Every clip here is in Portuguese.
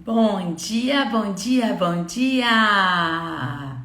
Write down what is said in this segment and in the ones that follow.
Bom dia, bom dia, bom dia!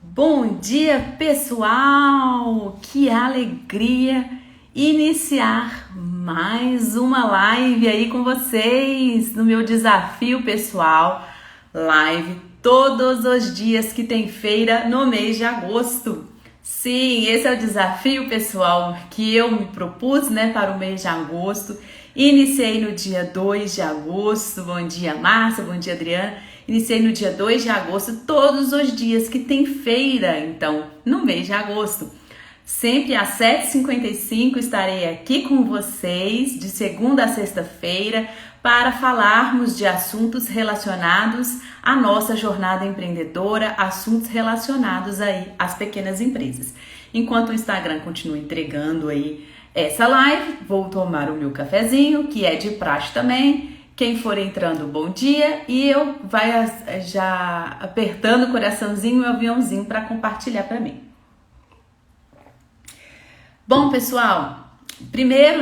Bom dia, pessoal! Que alegria iniciar mais uma live aí com vocês no meu desafio pessoal. Live todos os dias que tem feira no mês de agosto. Sim, esse é o desafio pessoal que eu me propus, para o mês de agosto. Iniciei no dia 2 de agosto, bom dia Márcia, bom dia Adriana. Iniciei no dia 2 de agosto, todos os dias que tem feira, então, no mês de agosto. Sempre às 7h55 estarei aqui com vocês, de segunda a sexta-feira, para falarmos de assuntos relacionados à nossa jornada empreendedora, assuntos relacionados aí às pequenas empresas. Enquanto o Instagram continua entregando aí essa live, vou tomar o meu cafezinho, que é de praxe também. Quem for entrando, bom dia. E eu vai já apertando o coraçãozinho e o aviãozinho para compartilhar para mim. Bom, pessoal, primeiro,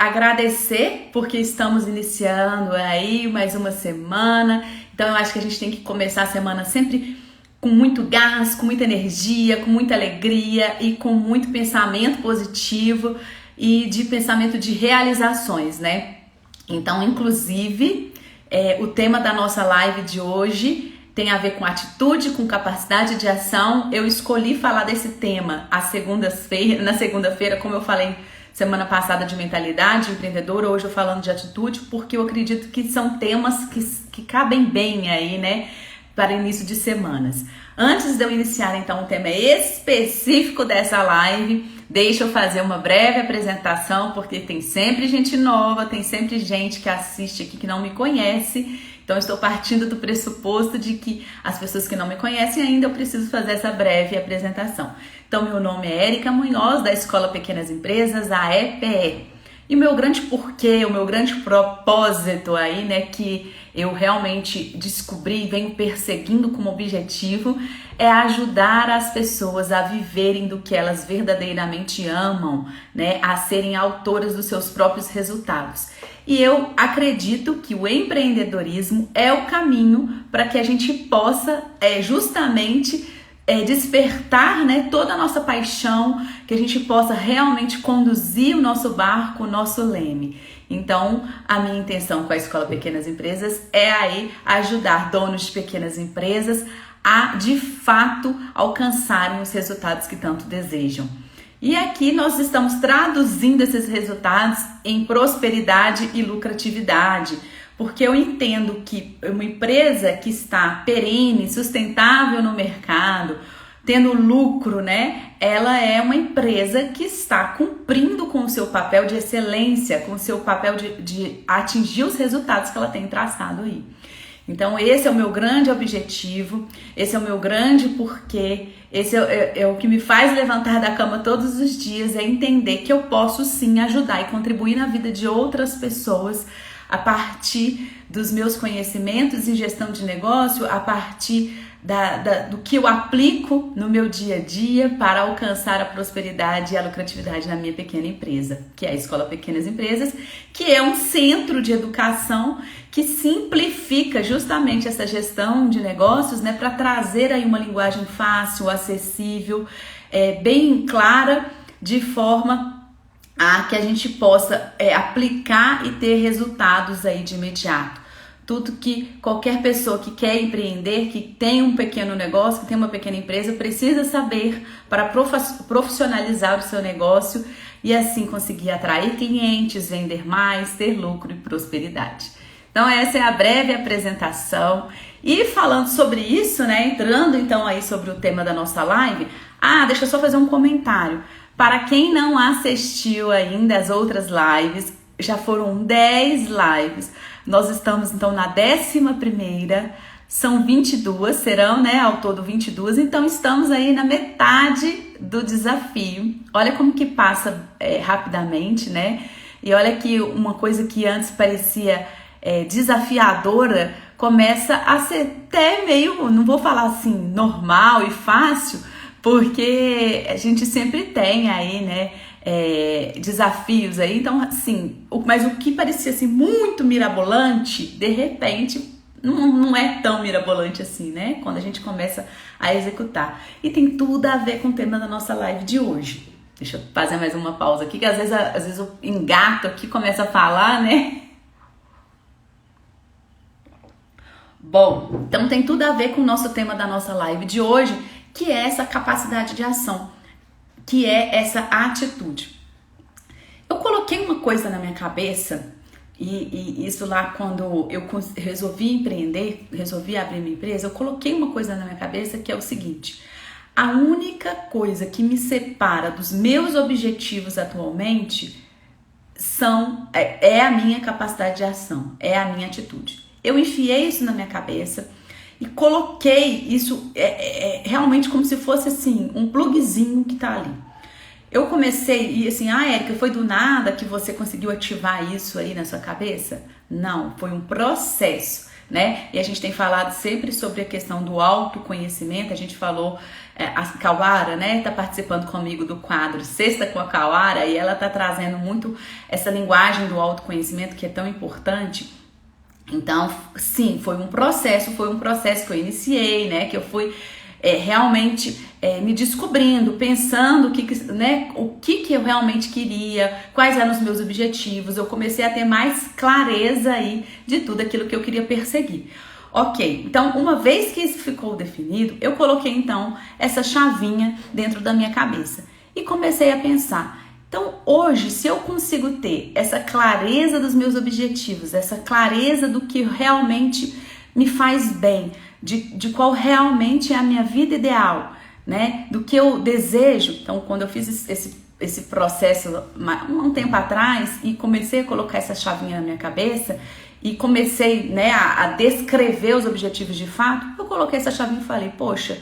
agradecer porque estamos iniciando aí mais uma semana. Então, eu acho que a gente tem que começar a semana sempre com muito gás, com muita energia, com muita alegria e com muito pensamento positivo e de pensamento de realizações, né? Então, inclusive, o tema da nossa live de hoje tem a ver com atitude, com capacidade de ação. Eu escolhi falar desse tema na segunda-feira, como eu falei semana passada de mentalidade empreendedora, hoje eu falando de atitude, porque eu acredito que são temas que cabem bem aí, para início de semanas. Antes de eu iniciar, então, o tema específico dessa live, deixa eu fazer uma breve apresentação, porque tem sempre gente nova, tem sempre gente que assiste aqui que não me conhece. Então, eu estou partindo do pressuposto de que as pessoas que não me conhecem ainda, eu preciso fazer essa breve apresentação. Então, meu nome é Érica Munhoz, da Escola Pequenas Empresas, a EPE. E o meu grande porquê, o meu grande propósito aí, que eu realmente descobri e venho perseguindo como objetivo, é ajudar as pessoas a viverem do que elas verdadeiramente amam, a serem autoras dos seus próprios resultados. E eu acredito que o empreendedorismo é o caminho para que a gente possa justamente despertar toda a nossa paixão, que a gente possa realmente conduzir o nosso barco, o nosso leme. Então, a minha intenção com a Escola Pequenas Empresas é aí ajudar donos de pequenas empresas a, de fato, alcançarem os resultados que tanto desejam. E aqui nós estamos traduzindo esses resultados em prosperidade e lucratividade, porque eu entendo que uma empresa que está perene, sustentável no mercado, tendo lucro, ela é uma empresa que está cumprindo com o seu papel de excelência, com o seu papel de atingir os resultados que ela tem traçado aí. Então, esse é o meu grande objetivo, esse é o meu grande porquê, esse é o que me faz levantar da cama todos os dias, é entender que eu posso sim ajudar e contribuir na vida de outras pessoas a partir dos meus conhecimentos em gestão de negócio, a partir do que eu aplico no meu dia a dia para alcançar a prosperidade e a lucratividade na minha pequena empresa, que é a Escola Pequenas Empresas, que é um centro de educação que simplifica justamente essa gestão de negócios, para trazer aí uma linguagem fácil, acessível, bem clara, de forma a que a gente possa aplicar e ter resultados aí de imediato. Tudo que qualquer pessoa que quer empreender, que tem um pequeno negócio, que tem uma pequena empresa, precisa saber para profissionalizar o seu negócio e assim conseguir atrair clientes, vender mais, ter lucro e prosperidade. Então essa é a breve apresentação. E falando sobre isso, entrando então aí sobre o tema da nossa live, deixa eu só fazer um comentário. Para quem não assistiu ainda as outras lives, já foram 10 lives. Nós estamos então na 11ª, são 22, serão ao todo 22, então estamos aí na metade do desafio. Olha como que passa rapidamente, E olha que uma coisa que antes parecia desafiadora, começa a ser até meio, não vou falar assim, normal e fácil, porque a gente sempre tem aí, desafios aí, então assim, mas o que parecia assim muito mirabolante, de repente não é tão mirabolante assim, né? Quando a gente começa a executar. E tem tudo a ver com o tema da nossa live de hoje. Deixa eu fazer mais uma pausa aqui, que às vezes eu engato aqui, começo a falar, né? Bom, então tem tudo a ver com o nosso tema da nossa live de hoje, que é essa capacidade de ação, que é essa atitude. Eu coloquei uma coisa na minha cabeça, e isso lá quando eu resolvi empreender, resolvi abrir minha empresa, eu coloquei uma coisa na minha cabeça que é o seguinte: a única coisa que me separa dos meus objetivos atualmente é a minha capacidade de ação, é a minha atitude. Eu enfiei isso na minha cabeça e coloquei isso realmente como se fosse assim, um plugzinho que tá ali. Eu comecei e assim, Érica, foi do nada que você conseguiu ativar isso aí na sua cabeça? Não, foi um processo, né? E a gente tem falado sempre sobre a questão do autoconhecimento. A gente falou, a Kawara, né, tá participando comigo do quadro Sexta com a Kawara, e ela tá trazendo muito essa linguagem do autoconhecimento que é tão importante. Então, sim, foi um processo que eu iniciei, né, que eu fui realmente me descobrindo, pensando o que eu realmente queria, quais eram os meus objetivos. Eu comecei a ter mais clareza aí de tudo aquilo que eu queria perseguir. Ok, então uma vez que isso ficou definido, eu coloquei então essa chavinha dentro da minha cabeça e comecei a pensar. Então hoje, se eu consigo ter essa clareza dos meus objetivos, essa clareza do que realmente me faz bem, de qual realmente é a minha vida ideal, né? Do que eu desejo. Então, quando eu fiz esse processo um tempo atrás e comecei a colocar essa chavinha na minha cabeça e comecei, né, a descrever os objetivos de fato, eu coloquei essa chavinha e falei, poxa,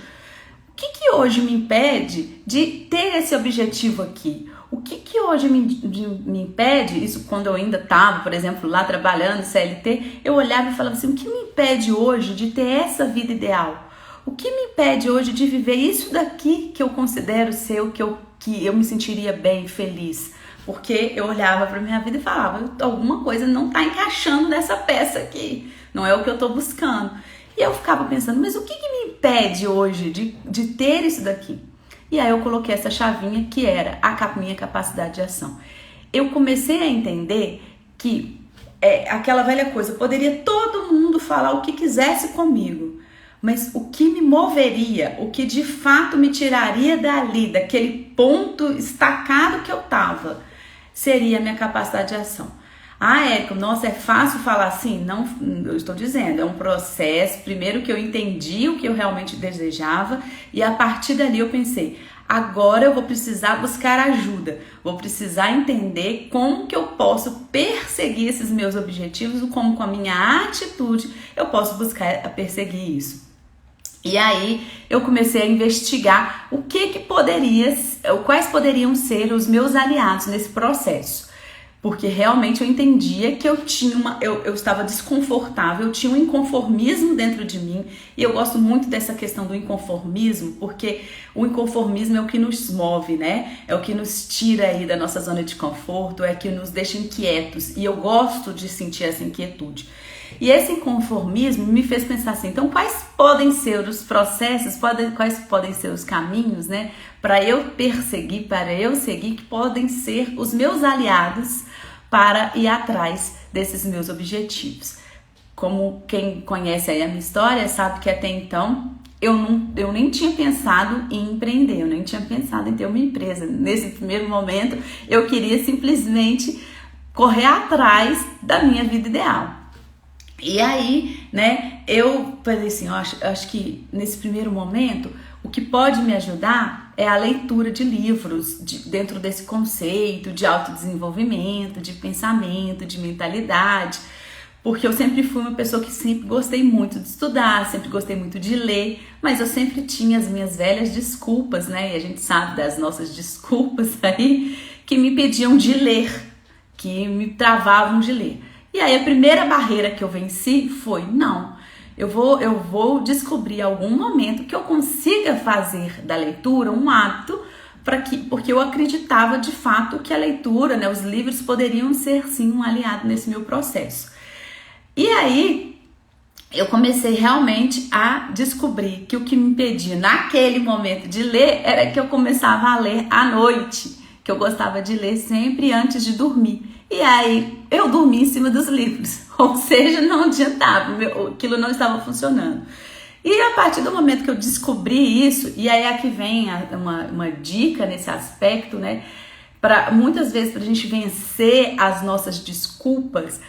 o que hoje me impede de ter esse objetivo aqui? O que hoje me impede, isso quando eu ainda estava, por exemplo, lá trabalhando, CLT, eu olhava e falava assim, o que me impede hoje de ter essa vida ideal? O que me impede hoje de viver isso daqui que eu considero ser o que eu me sentiria bem, feliz? Porque eu olhava para minha vida e falava, alguma coisa não está encaixando nessa peça aqui, não é o que eu estou buscando. E eu ficava pensando, mas o que me impede hoje de ter isso daqui? E aí eu coloquei essa chavinha que era a minha capacidade de ação. Eu comecei a entender que aquela velha coisa, poderia todo mundo falar o que quisesse comigo, mas o que me moveria, o que de fato me tiraria dali, daquele ponto estacado que eu estava, seria a minha capacidade de ação. Érica, nossa, é fácil falar assim? Não, eu estou dizendo, é um processo. Primeiro que eu entendi o que eu realmente desejava e a partir dali eu pensei, agora eu vou precisar buscar ajuda, vou precisar entender como que eu posso perseguir esses meus objetivos, como com a minha atitude eu posso buscar a perseguir isso. E aí eu comecei a investigar quais poderiam ser os meus aliados nesse processo. Porque realmente eu entendia que eu estava desconfortável, eu tinha um inconformismo dentro de mim. E eu gosto muito dessa questão do inconformismo, porque o inconformismo é o que nos move, né? É o que nos tira aí da nossa zona de conforto, é o que nos deixa inquietos. E eu gosto de sentir essa inquietude. E esse inconformismo me fez pensar assim, então quais podem ser os processos, quais podem ser os caminhos, né, para eu perseguir, para eu seguir, que podem ser os meus aliados para ir atrás desses meus objetivos. Como quem conhece aí a minha história sabe que até então eu nem tinha pensado em empreender, eu nem tinha pensado em ter uma empresa. Nesse primeiro momento eu queria simplesmente correr atrás da minha vida ideal. E aí, né, eu falei assim, eu acho que nesse primeiro momento, o que pode me ajudar é a leitura de livros dentro desse conceito de autodesenvolvimento, de pensamento, de mentalidade, porque eu sempre fui uma pessoa que sempre gostei muito de estudar, sempre gostei muito de ler, mas eu sempre tinha as minhas velhas desculpas, né, e a gente sabe das nossas desculpas aí, que me impediam de ler, que me travavam de ler. E aí a primeira barreira que eu venci foi, não, eu vou descobrir algum momento que eu consiga fazer da leitura um hábito, porque eu acreditava de fato que a leitura, né, os livros poderiam ser sim um aliado nesse meu processo. E aí eu comecei realmente a descobrir que o que me impedia naquele momento de ler era que eu começava a ler à noite, que eu gostava de ler sempre antes de dormir. E aí eu dormi em cima dos livros, ou seja, não adiantava, aquilo não estava funcionando. E a partir do momento que eu descobri isso, e aí aqui vem uma dica nesse aspecto, né? Muitas vezes para a gente vencer as nossas desculpas,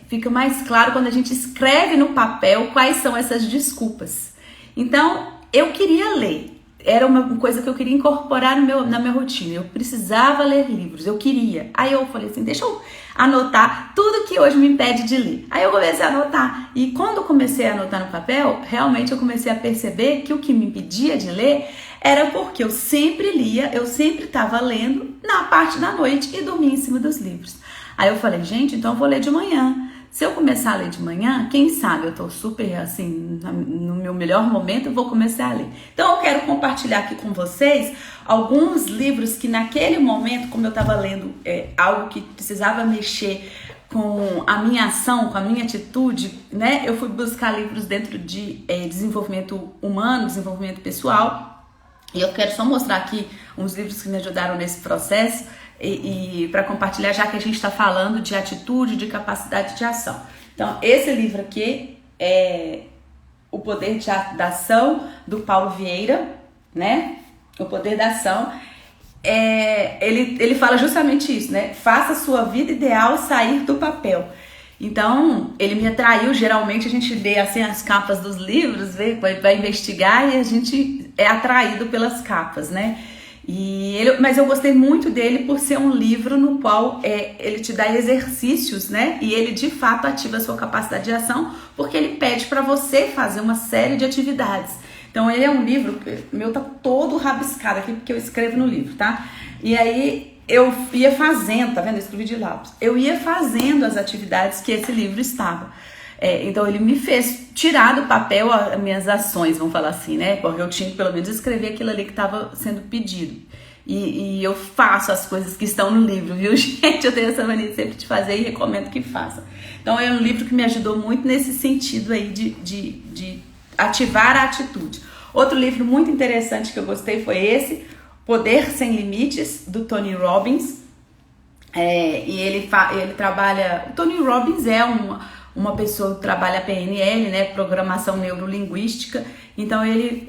fica mais claro quando a gente escreve no papel quais são essas desculpas. Então, eu queria ler. Era uma coisa que eu queria incorporar na minha rotina. Eu precisava ler livros, eu queria. Aí eu falei assim, deixa eu anotar tudo que hoje me impede de ler. Aí eu comecei a anotar. E quando eu comecei a anotar no papel, realmente eu comecei a perceber que o que me impedia de ler era porque eu sempre lia, eu sempre estava lendo na parte da noite e dormia em cima dos livros. Aí eu falei, gente, então eu vou ler de manhã. Se eu começar a ler de manhã, quem sabe eu tô super assim, no meu melhor momento, eu vou começar a ler. Então eu quero compartilhar aqui com vocês alguns livros que naquele momento, como eu estava lendo algo que precisava mexer com a minha ação, com a minha atitude, né? Eu fui buscar livros dentro de desenvolvimento humano, desenvolvimento pessoal. E eu quero só mostrar aqui uns livros que me ajudaram nesse processo e para compartilhar, já que a gente está falando de atitude, de capacidade de ação. Então, esse livro aqui é O Poder da Ação, do Paulo Vieira, né? O Poder da Ação. Ele fala justamente isso, né? Faça a sua vida ideal sair do papel. Então, ele me atraiu. Geralmente a gente lê assim as capas dos livros, vai investigar e a gente é atraído pelas capas, né? Mas eu gostei muito dele por ser um livro no qual ele te dá exercícios, né? E ele de fato ativa a sua capacidade de ação, porque ele pede para você fazer uma série de atividades. Então ele é um livro, meu tá todo rabiscado aqui porque eu escrevo no livro, tá? E aí eu ia fazendo, tá vendo? Eu escrevi de lápis. Eu ia fazendo as atividades que esse livro estava. Então ele me fez tirar do papel as minhas ações, vamos falar assim, né? Porque eu tinha que pelo menos escrever aquilo ali que estava sendo pedido. E eu faço as coisas que estão no livro, viu, gente? Eu tenho essa mania sempre de fazer e recomendo que faça. Então é um livro que me ajudou muito nesse sentido aí de ativar a atitude. Outro livro muito interessante que eu gostei foi esse, Poder Sem Limites, do Tony Robbins. E ele trabalha... O Tony Robbins é uma pessoa que trabalha PNL, né, programação neurolinguística. Então ele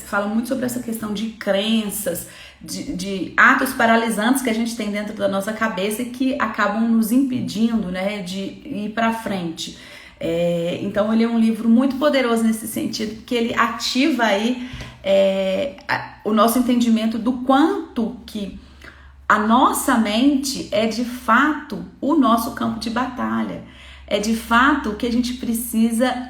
fala muito sobre essa questão de crenças, de atos paralisantes que a gente tem dentro da nossa cabeça e que acabam nos impedindo, né, de ir para frente. Então ele é um livro muito poderoso nesse sentido, porque ele ativa aí o nosso entendimento do quanto que a nossa mente é de fato o nosso campo de batalha. É de fato o que a gente precisa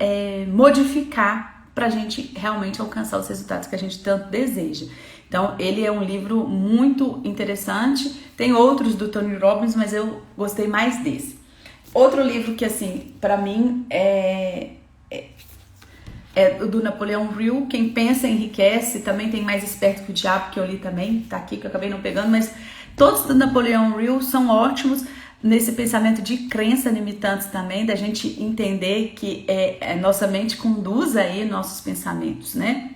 modificar para a gente realmente alcançar os resultados que a gente tanto deseja. Então, ele é um livro muito interessante. Tem outros do Tony Robbins, mas eu gostei mais desse. Outro livro que, assim, para mim é do Napoleão Hill, Quem Pensa Enriquece. Também tem Mais Esperto que o Diabo, que eu li também, tá aqui que eu acabei não pegando, mas todos do Napoleão Hill são ótimos nesse pensamento de crença limitantes também, da gente entender que nossa mente conduz aí nossos pensamentos, né?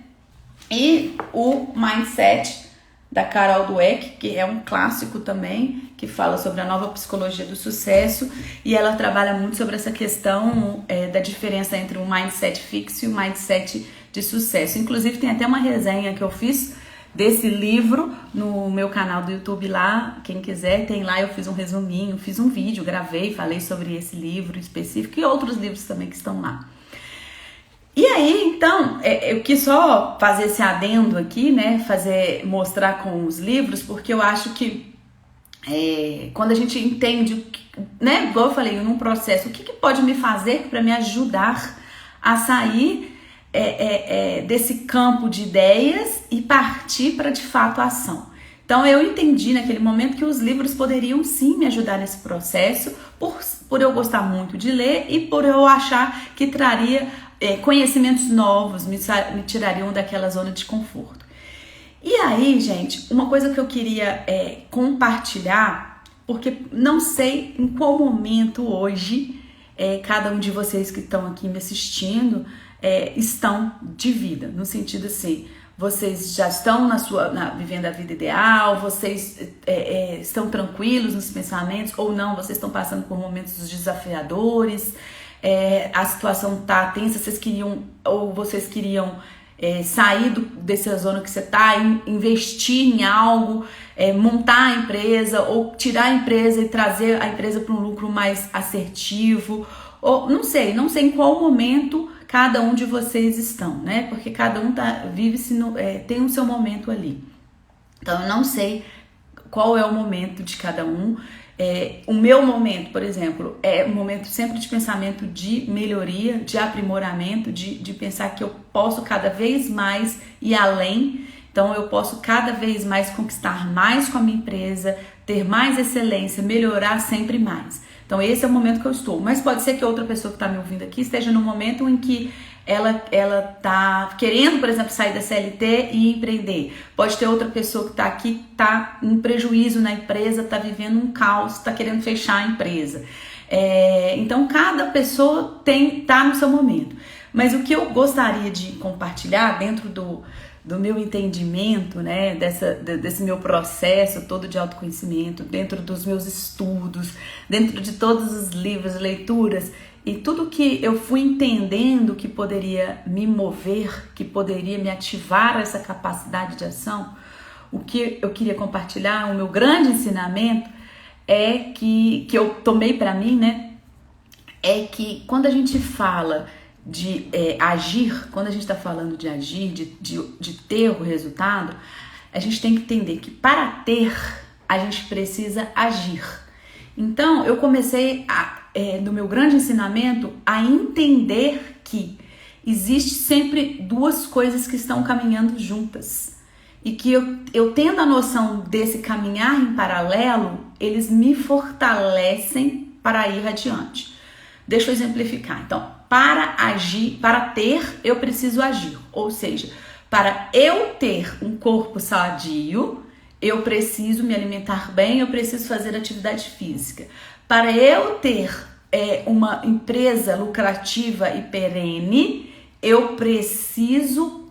E o Mindset, da Carol Dweck, que é um clássico também, que fala sobre a nova psicologia do sucesso, e ela trabalha muito sobre essa questão da diferença entre o mindset fixo e o mindset de sucesso. Inclusive tem até uma resenha que eu fiz desse livro no meu canal do YouTube lá, quem quiser, tem lá, eu fiz um resuminho, fiz um vídeo, gravei, falei sobre esse livro específico e outros livros também que estão lá. E aí, então, eu quis só fazer esse adendo aqui, né, mostrar com os livros, porque eu acho que quando a gente entende, né, igual eu falei, num processo, o que pode me fazer para me ajudar a sair desse campo de ideias e partir para de fato a ação. Então eu entendi naquele momento que os livros poderiam sim me ajudar nesse processo, por eu gostar muito de ler e por eu achar que traria conhecimentos novos, me tirariam daquela zona de conforto. E aí, gente, uma coisa que eu queria compartilhar, porque não sei em qual momento hoje cada um de vocês que estão aqui me assistindo estão de vida, no sentido assim, vocês já estão vivendo a vida ideal, vocês estão tranquilos nos pensamentos ou não, vocês estão passando por momentos desafiadores, a situação tá tensa, vocês queriam sair dessa zona que você está, investir em algo, montar a empresa ou tirar a empresa e trazer a empresa para um lucro mais assertivo, ou não sei em qual momento cada um de vocês estão, né? Porque cada um tem o seu momento ali. Então eu não sei qual é o momento de cada um. O meu momento, por exemplo, é um momento sempre de pensamento de melhoria, de aprimoramento, de pensar que eu posso cada vez mais ir além. Então eu posso cada vez mais conquistar mais com a minha empresa, ter mais excelência, melhorar sempre mais. Então esse é o momento que eu estou. Mas pode ser que outra pessoa que está me ouvindo aqui esteja no momento em que ela está querendo, por exemplo, sair da CLT e empreender. Pode ter outra pessoa que está aqui, está em prejuízo na empresa, está vivendo um caos, está querendo fechar a empresa. Então cada pessoa está no seu momento. Mas o que eu gostaria de compartilhar dentro do meu entendimento, né, desse meu processo todo de autoconhecimento, dentro dos meus estudos, dentro de todos os livros, leituras e tudo que eu fui entendendo que poderia me mover, que poderia me ativar essa capacidade de ação, o que eu queria compartilhar, o meu grande ensinamento que eu tomei para mim, né, é que quando a gente fala de agir, quando a gente está falando de agir, de ter o resultado, a gente tem que entender que para ter, a gente precisa agir. Então, eu comecei, no meu grande ensinamento, a entender que existe sempre duas coisas que estão caminhando juntas. E que eu tendo a noção desse caminhar em paralelo, eles me fortalecem para ir adiante. Deixa eu exemplificar. Então, para agir, para ter, eu preciso agir. Ou seja, para eu ter um corpo sadio, eu preciso me alimentar bem, eu preciso fazer atividade física. Para eu ter uma empresa lucrativa e perene, eu preciso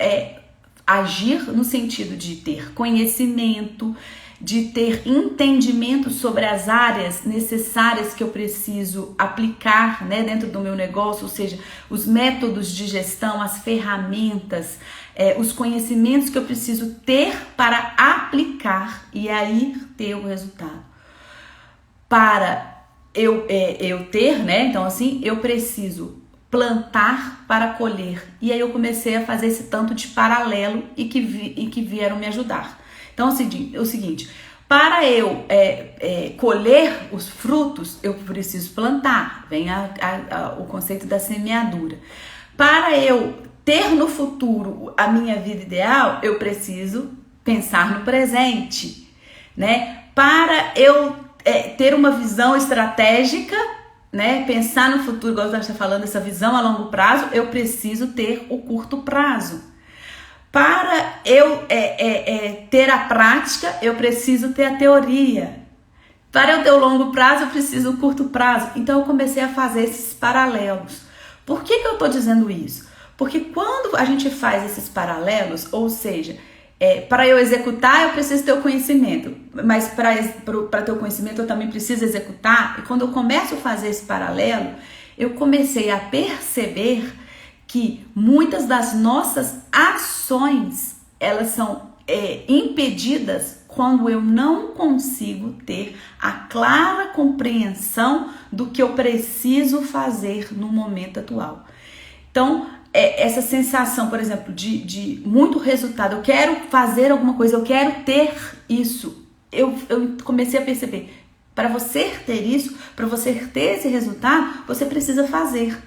agir no sentido de ter conhecimento, de ter entendimento sobre as áreas necessárias que eu preciso aplicar, né, dentro do meu negócio, ou seja, os métodos de gestão, as ferramentas, os conhecimentos que eu preciso ter para aplicar e aí ter o resultado. Para eu ter, né, então assim, eu preciso plantar para colher. E aí eu comecei a fazer esse tanto de paralelo e que vieram me ajudar. Então é o seguinte, para eu colher os frutos, eu preciso plantar. Vem o conceito da semeadura. Para eu ter no futuro a minha vida ideal, eu preciso pensar no presente, né? Para eu ter uma visão estratégica, né? Pensar no futuro, igual você está falando, essa visão a longo prazo, eu preciso ter o curto prazo. Para eu ter a prática, eu preciso ter a teoria. Para eu ter o longo prazo, eu preciso do curto prazo. Então eu comecei a fazer esses paralelos. Por que eu estou dizendo isso? Porque quando a gente faz esses paralelos, ou seja, para eu executar, eu preciso ter o conhecimento. Mas para ter o conhecimento, eu também preciso executar. E quando eu começo a fazer esse paralelo, eu comecei a perceber que muitas das nossas ações, elas são impedidas quando eu não consigo ter a clara compreensão do que eu preciso fazer no momento atual. Então, essa sensação, por exemplo, de muito resultado, eu quero fazer alguma coisa, eu quero ter isso, eu comecei a perceber, para você ter isso, para você ter esse resultado, você precisa fazer.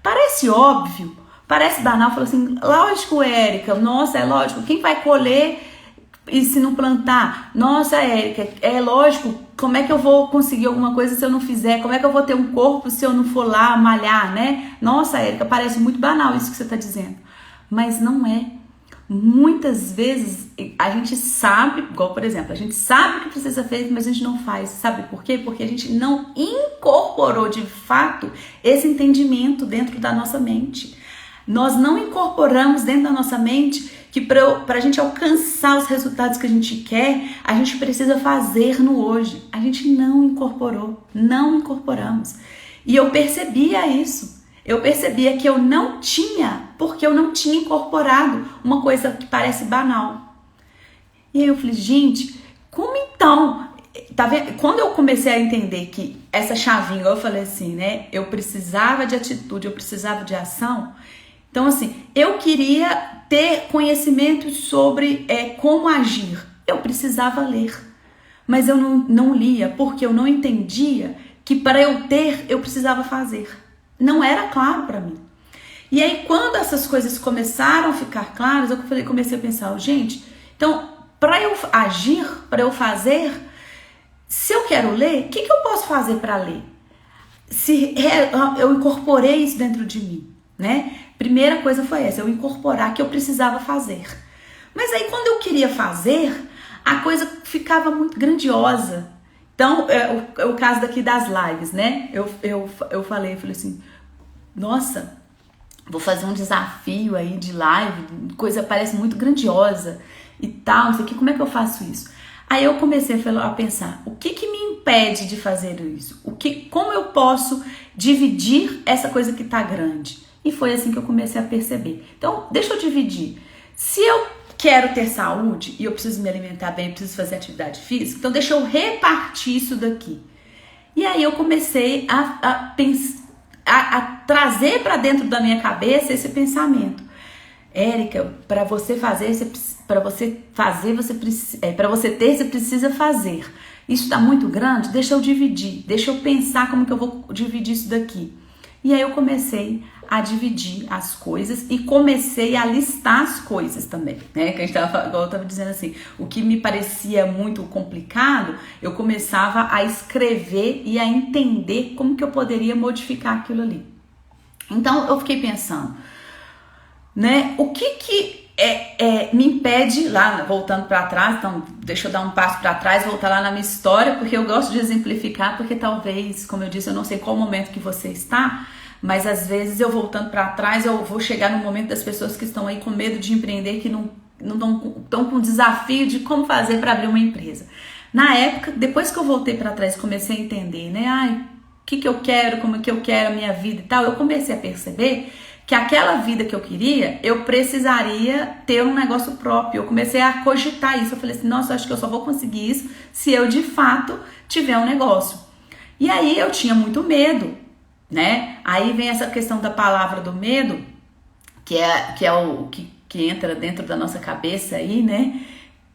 Parece óbvio, parece banal, falou assim, lógico, Érica, nossa, é lógico, quem vai colher e se não plantar? Nossa, Érica, é lógico, como é que eu vou conseguir alguma coisa se eu não fizer? Como é que eu vou ter um corpo se eu não for lá malhar, né? Nossa, Érica, parece muito banal isso que você está dizendo. Mas não é. Muitas vezes a gente sabe, igual por exemplo, a gente sabe que precisa ser feito, mas a gente não faz. Sabe por quê? Porque a gente não incorporou de fato esse entendimento dentro da nossa mente. Nós não incorporamos dentro da nossa mente que para a gente alcançar os resultados que a gente quer, a gente precisa fazer no hoje. A gente não incorporou, não incorporamos. E eu percebia isso. Eu percebia que eu não tinha, porque eu não tinha incorporado uma coisa que parece banal. E aí eu falei, gente, como então? Tá vendo? Quando eu comecei a entender que essa chavinha, eu falei assim, né? Eu precisava de atitude, eu precisava de ação. Então, assim, eu queria ter conhecimento sobre como agir. Eu precisava ler. Mas eu não lia, porque eu não entendia que para eu ter, eu precisava fazer. Não era claro para mim. E aí, quando essas coisas começaram a ficar claras, eu comecei a pensar, gente, então, para eu agir, para eu fazer, se eu quero ler, o que eu posso fazer para ler? Se eu incorporei isso dentro de mim, né? Primeira coisa foi essa, eu incorporar que eu precisava fazer. Mas aí, quando eu queria fazer, a coisa ficava muito grandiosa. Então, é o caso daqui das lives, né? Eu falei assim, nossa, vou fazer um desafio aí de live, coisa parece muito grandiosa e tal, não sei o que, como é que eu faço isso? Aí eu comecei a pensar, o que me impede de fazer isso? Como eu posso dividir essa coisa que tá grande? E foi assim que eu comecei a perceber. Então, deixa eu dividir. Se eu quero ter saúde e eu preciso me alimentar bem, eu preciso fazer atividade física, então deixa eu repartir isso daqui. E aí eu comecei a trazer para dentro da minha cabeça esse pensamento. Érica, para você ter, você precisa fazer. Isso está muito grande? Deixa eu dividir, deixa eu pensar como que eu vou dividir isso daqui. E aí eu comecei a dividir as coisas e comecei a listar as coisas também, né? Que a gente igual eu estava dizendo assim, o que me parecia muito complicado, eu começava a escrever e a entender como que eu poderia modificar aquilo ali. Então eu fiquei pensando, né? O que me impede, lá voltando para trás, então deixa eu dar um passo para trás, voltar lá na minha história, porque eu gosto de exemplificar, porque talvez, como eu disse, eu não sei qual momento que você está, mas às vezes eu voltando para trás, eu vou chegar no momento das pessoas que estão aí com medo de empreender, que não estão com o desafio de como fazer para abrir uma empresa. Na época, depois que eu voltei para trás, comecei a entender, né? O que eu quero, como que eu quero a minha vida e tal, eu comecei a perceber que aquela vida que eu queria, eu precisaria ter um negócio próprio. Eu comecei a cogitar isso. Eu falei assim, nossa, acho que eu só vou conseguir isso se eu, de fato, tiver um negócio. E aí eu tinha muito medo, né? Aí vem essa questão da palavra do medo, que é o que entra dentro da nossa cabeça aí, né?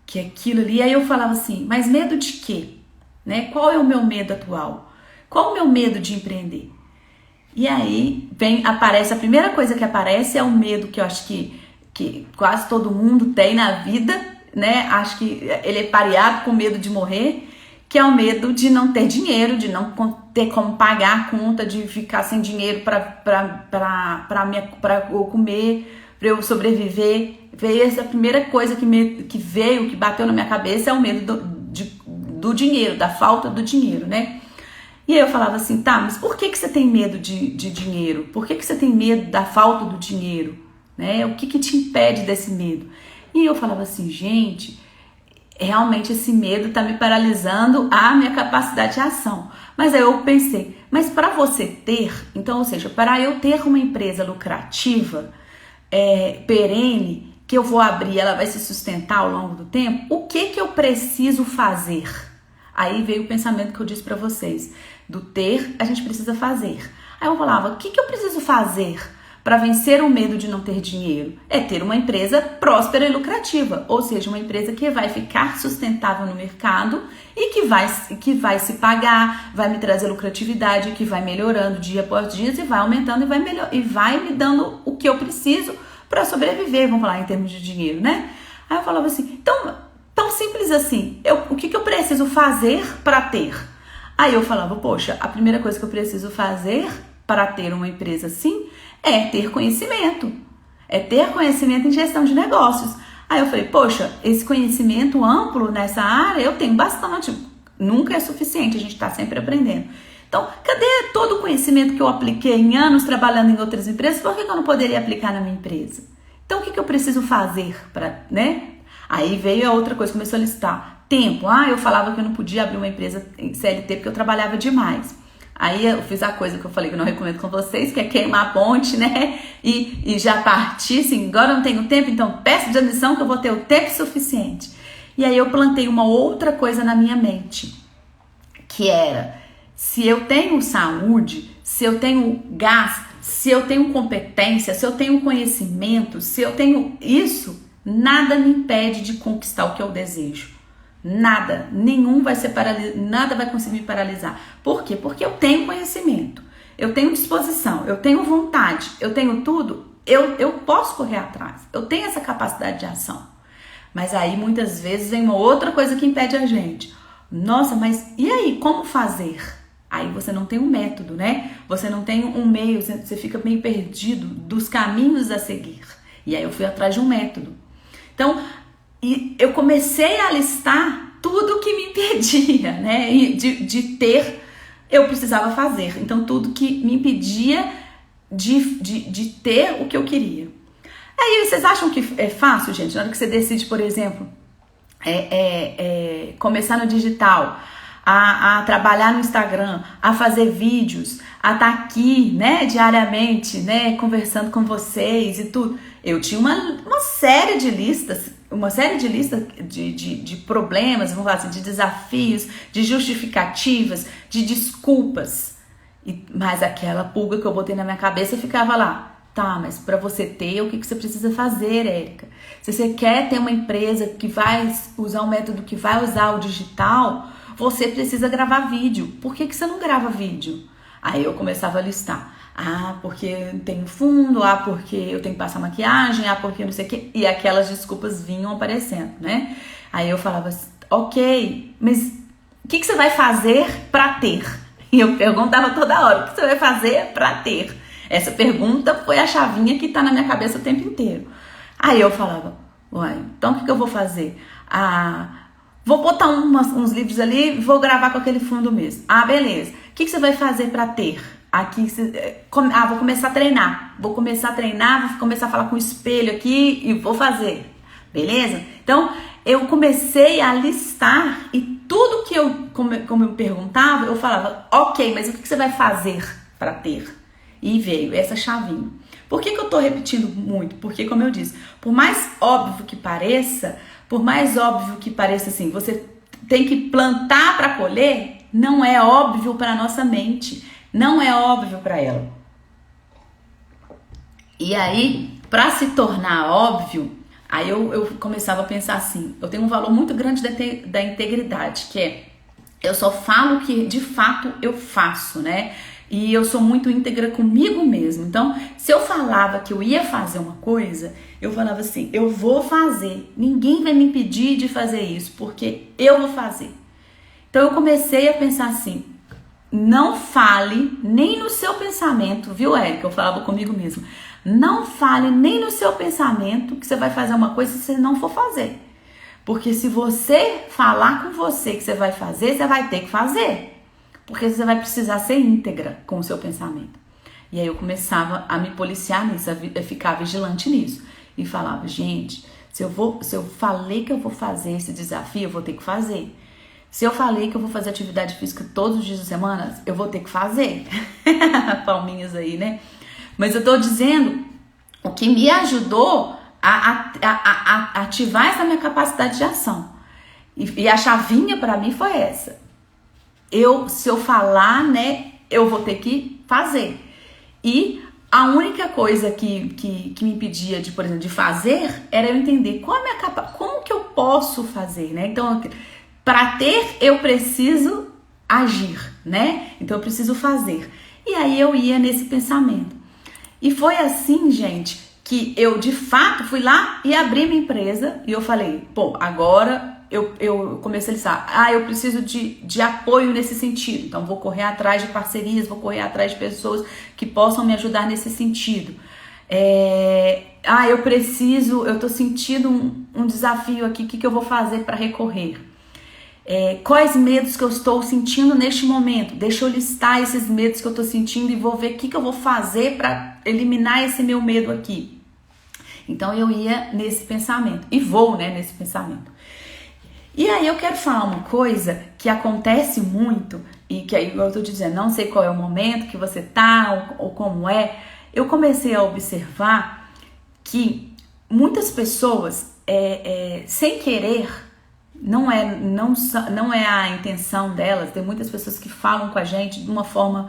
Que é aquilo ali. Aí eu falava assim, mas medo de quê? Né? Qual é o meu medo atual? Qual o meu medo de empreender? E aí aparece, a primeira coisa que aparece é o medo que eu acho que quase todo mundo tem na vida, né? Acho que ele é pareado com o medo de morrer, que é o medo de não ter dinheiro, de não ter como pagar a conta, de ficar sem dinheiro para eu comer, para eu sobreviver. Veio essa primeira coisa que bateu na minha cabeça, é o medo do dinheiro, da falta do dinheiro, né? E aí eu falava assim, tá, mas por que você tem medo de dinheiro? Por que você tem medo da falta do dinheiro? Né? O que te impede desse medo? E eu falava assim, gente, realmente esse medo tá me paralisando a minha capacidade de ação. Mas aí eu pensei, mas para você ter, então, ou seja, para eu ter uma empresa lucrativa, perene, que eu vou abrir, ela vai se sustentar ao longo do tempo, o que eu preciso fazer? Aí veio o pensamento que eu disse para vocês, do ter, a gente precisa fazer. Aí eu falava, o que eu preciso fazer para vencer o medo de não ter dinheiro? É ter uma empresa próspera e lucrativa, ou seja, uma empresa que vai ficar sustentável no mercado e que vai se pagar, vai me trazer lucratividade, que vai melhorando dia após dia e vai aumentando e vai me dando o que eu preciso para sobreviver, vamos falar em termos de dinheiro, né? Aí eu falava assim, então, tão simples assim, o que eu preciso fazer para ter? Aí eu falava, poxa, a primeira coisa que eu preciso fazer para ter uma empresa assim é ter conhecimento. é ter conhecimento em gestão de negócios. Aí eu falei, poxa, esse conhecimento amplo nessa área eu tenho bastante. Nunca é suficiente, a gente está sempre aprendendo. Então, cadê todo o conhecimento que eu apliquei em anos trabalhando em outras empresas? Por que eu não poderia aplicar na minha empresa? Então, o que eu preciso fazer para, né? Aí veio a outra coisa, começou a listar. Tempo. Eu falava que eu não podia abrir uma empresa em CLT porque eu trabalhava demais. Aí eu fiz a coisa que eu falei que eu não recomendo com vocês, que é queimar a ponte, né? E já partir, assim, agora eu não tenho tempo, então peço demissão que eu vou ter o tempo suficiente. E aí eu plantei uma outra coisa na minha mente, que era, se eu tenho saúde, se eu tenho gás, se eu tenho competência, se eu tenho conhecimento, se eu tenho isso, nada me impede de conquistar o que eu desejo. Nada, nenhum vai ser nada vai conseguir me paralisar. Por quê? Porque eu tenho conhecimento, eu tenho disposição, eu tenho vontade, eu tenho tudo, eu posso correr atrás, eu tenho essa capacidade de ação. Mas aí muitas vezes vem uma outra coisa que impede a gente. Nossa, mas e aí, como fazer? Aí você não tem um método, né? Você não tem um meio, você fica meio perdido dos caminhos a seguir. E aí eu fui atrás de um método. Então, eu comecei a listar tudo que me impedia, né? De ter, eu precisava fazer. Então, tudo que me impedia de ter o que eu queria. Aí, vocês acham que é fácil, gente? Na hora que você decide, por exemplo, começar no digital, a trabalhar no Instagram, a fazer vídeos, a estar aqui, né, diariamente, né, conversando com vocês e tudo. Eu tinha uma série de listas, de problemas, vamos falar assim, de desafios, de justificativas, de desculpas. Mas aquela pulga que eu botei na minha cabeça ficava lá. Tá, mas para você ter, o que você precisa fazer, Érica? Se você quer ter uma empresa que vai usar um método que vai usar o digital, você precisa gravar vídeo. Por que você não grava vídeo? Aí eu começava a listar. Porque eu tenho fundo, porque eu tenho que passar maquiagem, porque não sei o quê. E aquelas desculpas vinham aparecendo, né? Aí eu falava, ok, mas o que você vai fazer para ter? E eu perguntava toda hora, o que você vai fazer para ter? Essa pergunta foi a chavinha que tá na minha cabeça o tempo inteiro. Aí eu falava, uai, então o que eu vou fazer? Vou botar uns livros ali e vou gravar com aquele fundo mesmo. Beleza. O que você vai fazer para ter? Vou começar a treinar. Vou começar a falar com o espelho aqui e vou fazer. Beleza? Então, eu comecei a listar e tudo que como eu perguntava, eu falava, ok, mas o que você vai fazer para ter? E veio essa chavinha. Por que eu tô repetindo muito? Porque, como eu disse, por mais óbvio que pareça assim, você tem que plantar para colher, não é óbvio para nossa mente, não é óbvio para ela. E aí, para se tornar óbvio, aí eu começava a pensar assim, eu tenho um valor muito grande da integridade, que é, eu só falo o que de fato eu faço, né? E eu sou muito íntegra comigo mesmo. Então, se eu falava que eu ia fazer uma coisa, eu falava assim, eu vou fazer. Ninguém vai me impedir de fazer isso, porque eu vou fazer. Então, eu comecei a pensar assim, não fale nem no seu pensamento, viu, Érica? Eu falava comigo mesmo. Não fale nem no seu pensamento que você vai fazer uma coisa se você não for fazer. Porque se você falar com você que você vai fazer, você vai ter que fazer. Porque você vai precisar ser íntegra com o seu pensamento. E aí eu começava a me policiar nisso, a ficar vigilante nisso. E falava, gente, se eu falei que eu vou fazer esse desafio, eu vou ter que fazer. Se eu falei que eu vou fazer atividade física todos os dias da semana, eu vou ter que fazer. Palminhas aí, né? Mas eu tô dizendo o que me ajudou a ativar essa minha capacidade de ação. E a chavinha para mim foi essa. Se eu falar, né, eu vou ter que fazer. E a única coisa que me impedia de, por exemplo, de fazer era eu entender como que eu posso fazer, né? Então, para ter, eu preciso agir, né? Então, eu preciso fazer. E aí eu ia nesse pensamento. E foi assim, gente, que eu de fato fui lá e abri minha empresa e eu falei, pô, agora eu comecei a listar, eu preciso de apoio nesse sentido, então vou correr atrás de parcerias, vou correr atrás de pessoas que possam me ajudar nesse sentido. Eu tô sentindo um desafio aqui, o que eu vou fazer para recorrer? Quais medos que eu estou sentindo neste momento? Deixa eu listar esses medos que eu estou sentindo e vou ver o que eu vou fazer para eliminar esse meu medo aqui. Então eu ia nesse pensamento e vou, né, nesse pensamento. E aí eu quero falar uma coisa que acontece muito e que aí eu tô dizendo, não sei qual é o momento que você tá ou como é. Eu comecei a observar que muitas pessoas, sem querer, não é a intenção delas. Tem muitas pessoas que falam com a gente de uma forma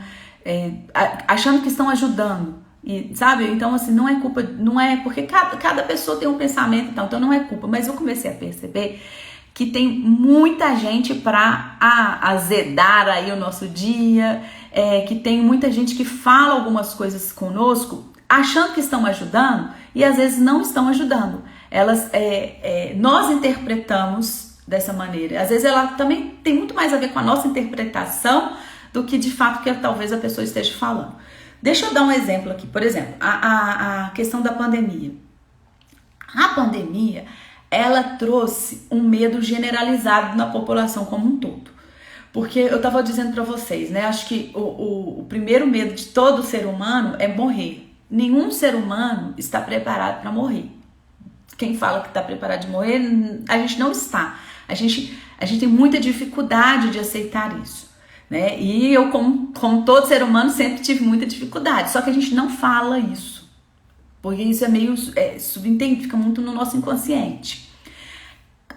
achando que estão ajudando, e sabe? Então assim, não é culpa, não é porque cada pessoa tem um pensamento, então não é culpa. Mas eu comecei a perceber que tem muita gente para azedar aí o nosso dia, que tem muita gente que fala algumas coisas conosco achando que estão ajudando e às vezes não estão ajudando. Nós interpretamos dessa maneira. Às vezes ela também tem muito mais a ver com a nossa interpretação do que de fato que talvez a pessoa esteja falando. Deixa eu dar um exemplo aqui. Por exemplo, a questão da pandemia. A pandemia, ela trouxe um medo generalizado na população como um todo. Porque eu estava dizendo para vocês, né? Acho que o primeiro medo de todo ser humano é morrer. Nenhum ser humano está preparado para morrer. Quem fala que está preparado de morrer, a gente não está. A gente tem muita dificuldade de aceitar isso, né? E eu, como todo ser humano, sempre tive muita dificuldade. Só que a gente não fala isso, porque isso é meio subentendido, fica muito no nosso inconsciente.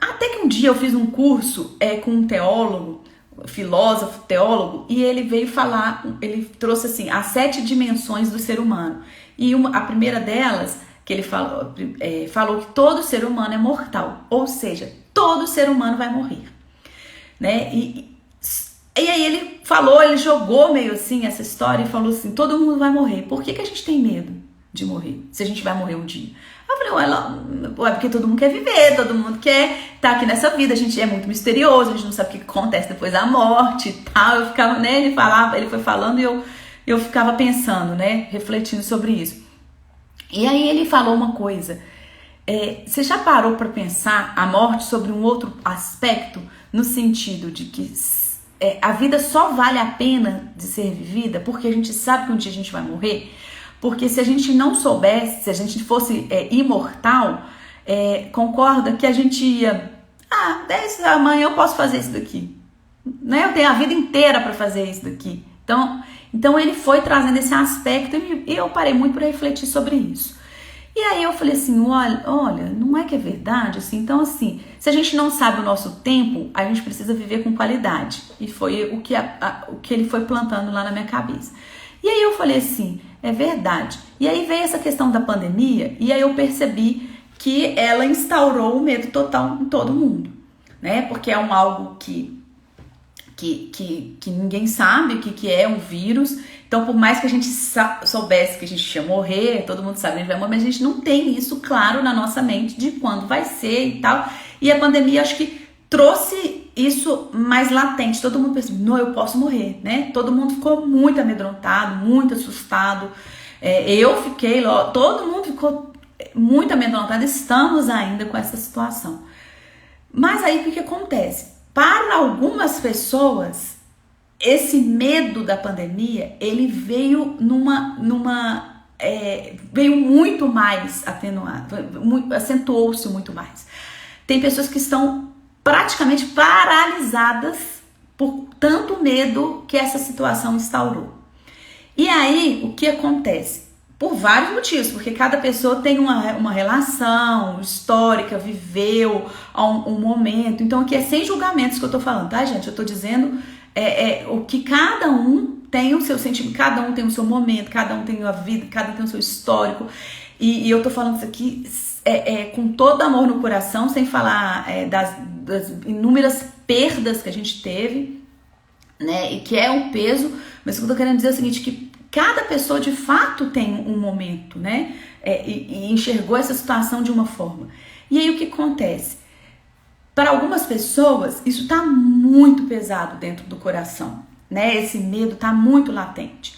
Até que um dia eu fiz um curso com um teólogo, filósofo, teólogo, e ele veio falar, ele trouxe assim, as 7 dimensões do ser humano. E a primeira delas, que ele falou que todo ser humano é mortal, ou seja, todo ser humano vai morrer, né? E aí ele jogou meio assim essa história e falou assim, todo mundo vai morrer. Por que a gente tem medo de morrer, se a gente vai morrer um dia? Eu falei, porque todo mundo quer viver, todo mundo quer estar aqui nessa vida, a gente é muito misterioso, a gente não sabe o que acontece depois da morte e tal. Eu ficava, né, ele foi falando e eu ficava pensando, né, refletindo sobre isso. E aí ele falou uma coisa, você já parou para pensar a morte sobre um outro aspecto, no sentido de que a vida só vale a pena de ser vivida porque a gente sabe que um dia a gente vai morrer? Porque se a gente não soubesse, se a gente fosse imortal, concorda que a gente ia, amanhã eu posso fazer isso daqui, né? Eu tenho a vida inteira para fazer isso daqui. Então ele foi trazendo esse aspecto e eu parei muito para refletir sobre isso. E aí eu falei assim, olha, não é que é verdade? Assim, então assim, se a gente não sabe o nosso tempo, a gente precisa viver com qualidade. E foi o que ele foi plantando lá na minha cabeça. E aí eu falei assim, é verdade. E aí veio essa questão da pandemia e aí eu percebi que ela instaurou o medo total em todo mundo, né? Porque é algo que ninguém sabe o que é um vírus. Então, por mais que a gente soubesse que a gente ia morrer, todo mundo sabe que a gente vai morrer, mas a gente não tem isso claro na nossa mente de quando vai ser e tal. E a pandemia, acho que trouxe isso mais latente. Todo mundo pensou, não, eu posso morrer, né? Todo mundo ficou muito amedrontado, muito assustado. Eu fiquei, todo mundo ficou muito amedrontado. Estamos ainda com essa situação. Mas aí, o que acontece? Para algumas pessoas, esse medo da pandemia, ele veio veio muito mais atenuado, acentuou-se muito mais. Tem pessoas que estão praticamente paralisadas por tanto medo que essa situação instaurou. E aí, o que acontece? Por vários motivos, porque cada pessoa tem uma relação histórica, viveu um momento. Então, aqui é sem julgamentos que eu tô falando, tá, gente? Eu tô dizendo o que cada um tem o seu sentimento, cada um tem o seu momento, cada um tem a vida, cada um tem o seu histórico. E eu tô falando isso aqui com todo amor no coração, sem falar das inúmeras perdas que a gente teve, né? E que é um peso, mas o que eu tô querendo dizer é o seguinte, que cada pessoa de fato tem um momento, né? E enxergou essa situação de uma forma. E aí o que acontece? Para algumas pessoas, isso tá muito pesado dentro do coração, né? Esse medo tá muito latente.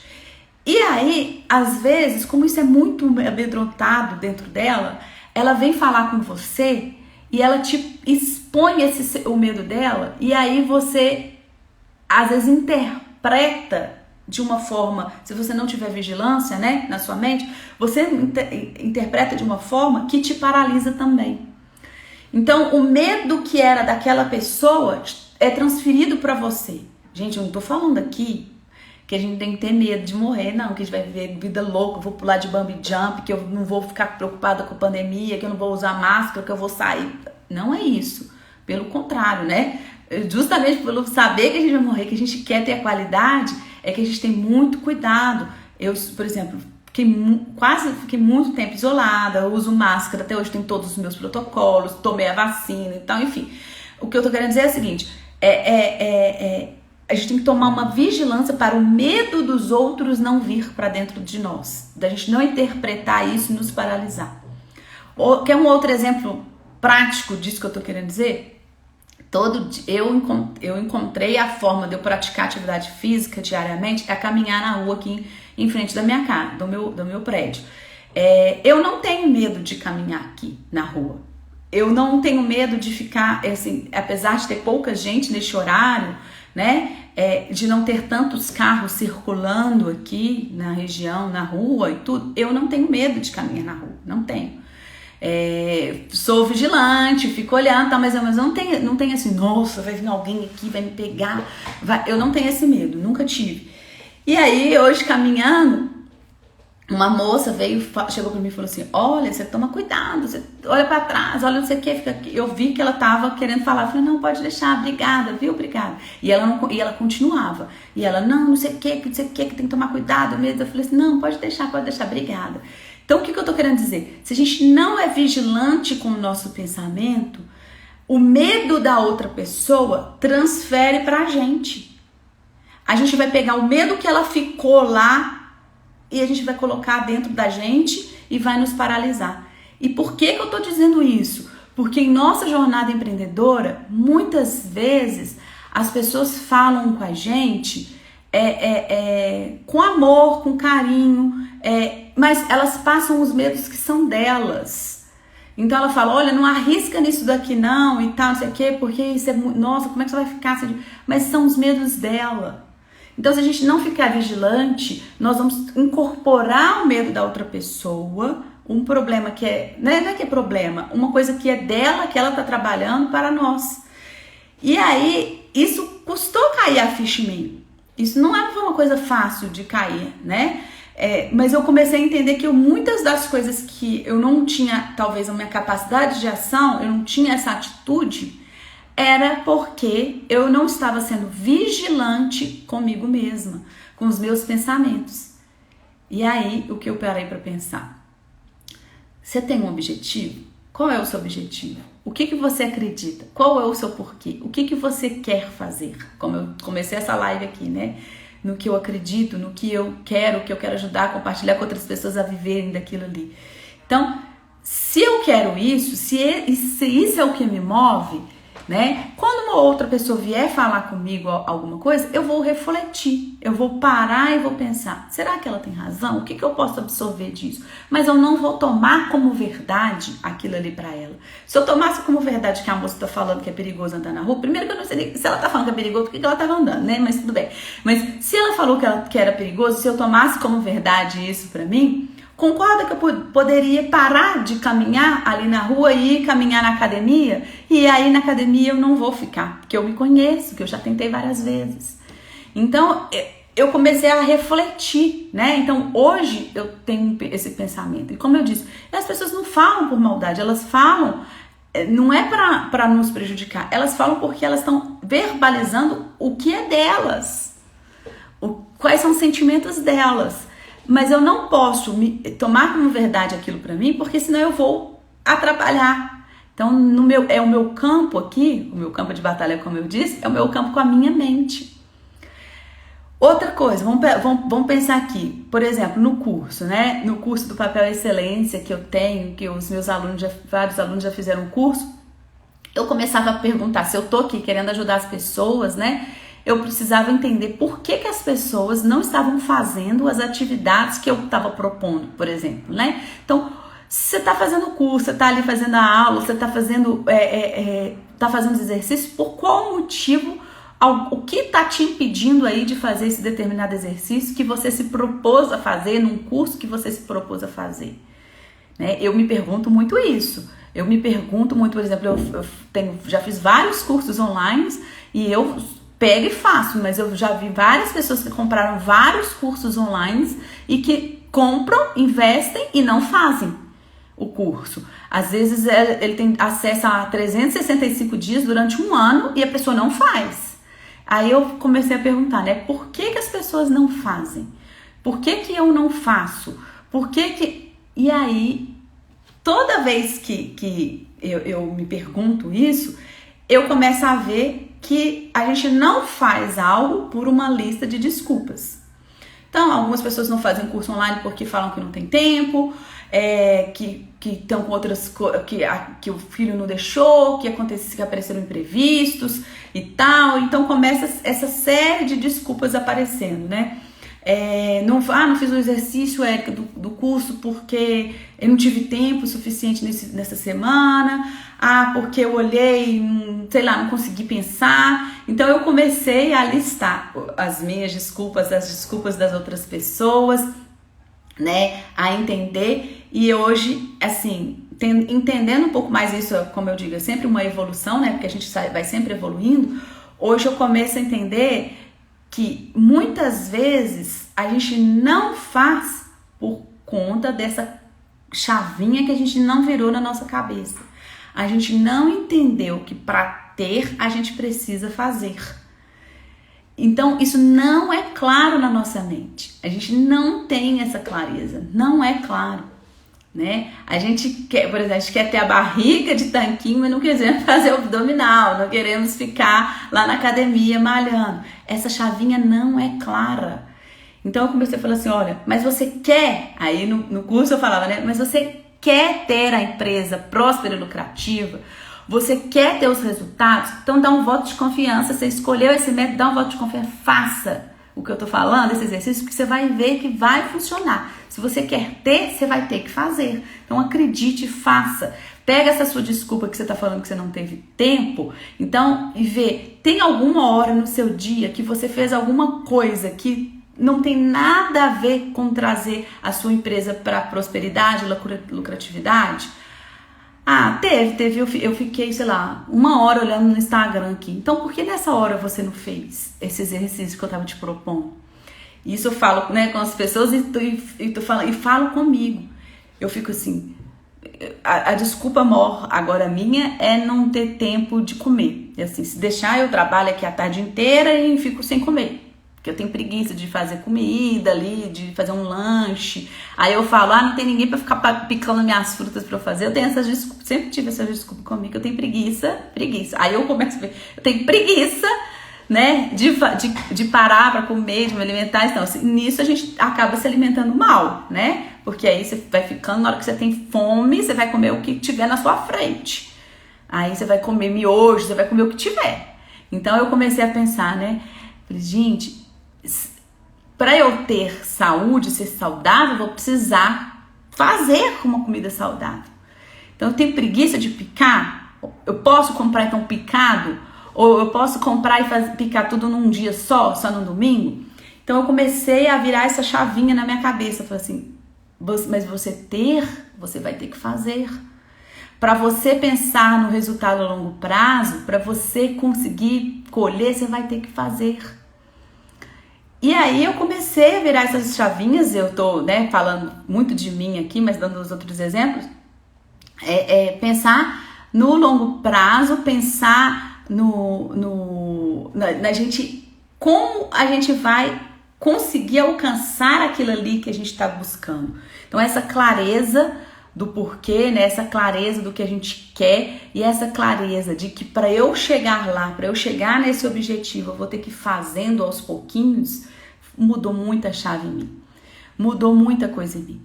E aí, às vezes, como isso é muito amedrontado dentro dela, ela vem falar com você e ela te expõe o medo dela, e aí você, às vezes, interpreta de uma forma, se você não tiver vigilância, né, na sua mente, você interpreta de uma forma que te paralisa também. Então, o medo que era daquela pessoa é transferido para você. Gente, eu não tô falando aqui que a gente tem que ter medo de morrer, não, que a gente vai viver vida louca, vou pular de bungee jump, que eu não vou ficar preocupada com a pandemia, que eu não vou usar máscara, que eu vou sair. Não é isso. Pelo contrário, né? Justamente pelo saber que a gente vai morrer, que a gente quer ter a qualidade, é que a gente tem muito cuidado. Eu, por exemplo, fiquei muito tempo isolada, uso máscara, até hoje tenho todos os meus protocolos, tomei a vacina, então, enfim. O que eu tô querendo dizer é o seguinte, a gente tem que tomar uma vigilância para o medo dos outros não vir para dentro de nós, da gente não interpretar isso e nos paralisar. Quer um outro exemplo prático disso que eu tô querendo dizer? Eu encontrei a forma de eu praticar atividade física diariamente é caminhar na rua aqui em frente da minha casa, do meu prédio. Eu não tenho medo de caminhar aqui na rua. Eu não tenho medo de ficar, assim, apesar de ter pouca gente neste horário, né? De não ter tantos carros circulando aqui na região, na rua e tudo, eu não tenho medo de caminhar na rua, não tenho. Sou vigilante, fico olhando, tá, mas eu não tenho assim, nossa, vai vir alguém aqui, vai me pegar, eu não tenho esse medo, nunca tive. E aí, hoje caminhando, uma moça chegou pra mim e falou assim, olha, você toma cuidado, você olha pra trás, olha não sei o que, fica aqui. Eu vi que ela tava querendo falar, eu falei, não, pode deixar, obrigada, viu, obrigada. E ela continuava, e ela, não sei o que, que tem que tomar cuidado mesmo. Eu falei assim, não, pode deixar, obrigada. Então, o que eu tô querendo dizer? Se a gente não é vigilante com o nosso pensamento, o medo da outra pessoa transfere pra gente. A gente vai pegar o medo que ela ficou lá e a gente vai colocar dentro da gente e vai nos paralisar. E por que eu tô dizendo isso? Porque em nossa jornada empreendedora, muitas vezes as pessoas falam com a gente com amor, com carinho, mas elas passam os medos que são delas. Então ela fala, olha, não arrisca nisso daqui não e tal, não sei o quê, porque isso nossa, como é que você vai ficar assim? Mas são os medos dela. Então, se a gente não ficar vigilante, nós vamos incorporar o medo da outra pessoa, um problema que não é que é problema, uma coisa que é dela, que ela tá trabalhando para nós. E aí, isso custou cair a ficha em mim. Isso não foi uma coisa fácil de cair, né? Mas eu comecei a entender que muitas das coisas que eu não tinha, talvez, a minha capacidade de ação, eu não tinha essa atitude, era porque eu não estava sendo vigilante comigo mesma, com os meus pensamentos. E aí, o que eu parei para pensar? Você tem um objetivo? Qual é o seu objetivo? O que você acredita? Qual é o seu porquê? O que você quer fazer? Como eu comecei essa live aqui, né? No que eu acredito, no que eu quero ajudar, compartilhar com outras pessoas a viverem daquilo ali. Então, se eu quero isso, se isso é o que me move, né? Quando uma outra pessoa vier falar comigo alguma coisa, eu vou refletir, eu vou parar e vou pensar, será que ela tem razão? O que eu posso absorver disso? Mas eu não vou tomar como verdade aquilo ali pra ela. Se eu tomasse como verdade que a moça tá falando que é perigoso andar na rua, primeiro que eu não sei se ela tá falando que é perigoso, por que ela tava andando, né? Mas tudo bem. Mas se ela falou que era perigoso, se eu tomasse como verdade isso pra mim, concorda que eu poderia parar de caminhar ali na rua e ir caminhar na academia? E aí na academia eu não vou ficar, porque eu me conheço, que eu já tentei várias vezes. Então eu comecei a refletir, né? Então hoje eu tenho esse pensamento. E como eu disse, as pessoas não falam por maldade, elas falam, não é para nos prejudicar, elas falam porque elas estão verbalizando o que é delas, quais são os sentimentos delas. Mas eu não posso tomar como verdade aquilo pra mim, porque senão eu vou atrapalhar. Então, é o meu campo aqui, o meu campo de batalha, como eu disse, é o meu campo com a minha mente. Outra coisa, vamos pensar aqui, por exemplo, no curso, né? No curso do Papel Excelência que eu tenho, que os meus alunos, vários alunos já fizeram um curso, eu começava a perguntar, se eu tô aqui querendo ajudar as pessoas, né? eu precisava entender por que as pessoas não estavam fazendo as atividades que eu estava propondo, por exemplo, né? Então, você está fazendo o curso, você está ali fazendo a aula, você está fazendo, os exercícios, por qual motivo, o que está te impedindo aí de fazer esse determinado exercício que você se propôs a fazer, num curso que você se propôs a fazer? Né? Eu me pergunto muito isso. Eu me pergunto muito, por exemplo, já fiz vários cursos online e eu pego e faço, mas eu já vi várias pessoas que compraram vários cursos online e que compram, investem e não fazem o curso. Às vezes ele tem acesso a 365 dias durante um ano e a pessoa não faz. Aí eu comecei a perguntar, né? Por que as pessoas não fazem? Por que eu não faço? Por que... E aí, toda vez que eu me pergunto isso, eu começo a ver que a gente não faz algo por uma lista de desculpas. Então, algumas pessoas não fazem curso online porque falam que não tem tempo, que estão com outras coisas, que o filho não deixou, que apareceram imprevistos e tal. Então começa essa série de desculpas aparecendo, né? Não fiz o exercício, Érica, do curso porque eu não tive tempo suficiente nessa semana. Porque eu olhei, sei lá, não consegui pensar. Então eu comecei a listar as minhas desculpas, as desculpas das outras pessoas, né? A entender. E hoje, assim, entendendo um pouco mais isso, como eu digo, é sempre uma evolução, né? Porque a gente vai sempre evoluindo. Hoje eu começo a entender que muitas vezes a gente não faz por conta dessa chavinha que a gente não virou na nossa cabeça. A gente não entendeu que para ter a gente precisa fazer. Então isso não é claro na nossa mente. A gente não tem essa clareza, não é claro, né? A gente quer, por exemplo, a gente quer ter a barriga de tanquinho, mas não queremos fazer o abdominal, não queremos ficar lá na academia malhando. Essa chavinha não é clara. Então eu comecei a falar assim, olha, mas você quer, aí no curso eu falava, né, mas você quer ter a empresa próspera e lucrativa, você quer ter os resultados, então dá um voto de confiança, você escolheu esse método, dá um voto de confiança, faça o que eu tô falando, esse exercício, porque você vai ver que vai funcionar. Se você quer ter, você vai ter que fazer. Então acredite, faça. Pega essa sua desculpa que você tá falando que você não teve tempo, então, e vê, tem alguma hora no seu dia que você fez alguma coisa que não tem nada a ver com trazer a sua empresa para prosperidade, lucratividade? Teve. Eu fiquei, sei lá, 1 hora olhando no Instagram aqui. Então, por que nessa hora você não fez esse exercício que eu tava te propondo? Isso eu falo, né, com as pessoas e falo comigo. Eu fico assim, a desculpa maior agora minha é não ter tempo de comer. E assim, se deixar, eu trabalho aqui a tarde inteira e fico sem comer. Porque eu tenho preguiça de fazer comida ali, de fazer um lanche. Aí eu falo, não tem ninguém pra ficar picando minhas frutas pra eu fazer. Eu tenho essas desculpas, sempre tive essa desculpa comigo, eu tenho preguiça. Aí eu começo a ver, eu tenho preguiça, né, de parar pra comer, de me alimentar. Então, assim, nisso a gente acaba se alimentando mal, né? Porque aí você vai ficando, na hora que você tem fome, você vai comer o que tiver na sua frente. Aí você vai comer miojo, você vai comer o que tiver. Então eu comecei a pensar, né? Falei, gente, para eu ter saúde, ser saudável, eu vou precisar fazer uma comida saudável. Então eu tenho preguiça de picar. Eu posso comprar então picado? Ou eu posso comprar e picar tudo num dia só no domingo? Então eu comecei a virar essa chavinha na minha cabeça. Eu falei assim, mas você vai ter que fazer. Para você pensar no resultado a longo prazo, para você conseguir colher, você vai ter que fazer. E aí eu comecei a virar essas chavinhas, eu tô, né, falando muito de mim aqui, mas dando os outros exemplos, pensar no longo prazo, pensar na gente, como a gente vai conseguir alcançar aquilo ali que a gente está buscando. Então essa clareza do porquê, né, essa clareza do que a gente quer e essa clareza de que para eu chegar lá, para eu chegar nesse objetivo, eu vou ter que ir fazendo aos pouquinhos, mudou muita chave em mim, mudou muita coisa em mim,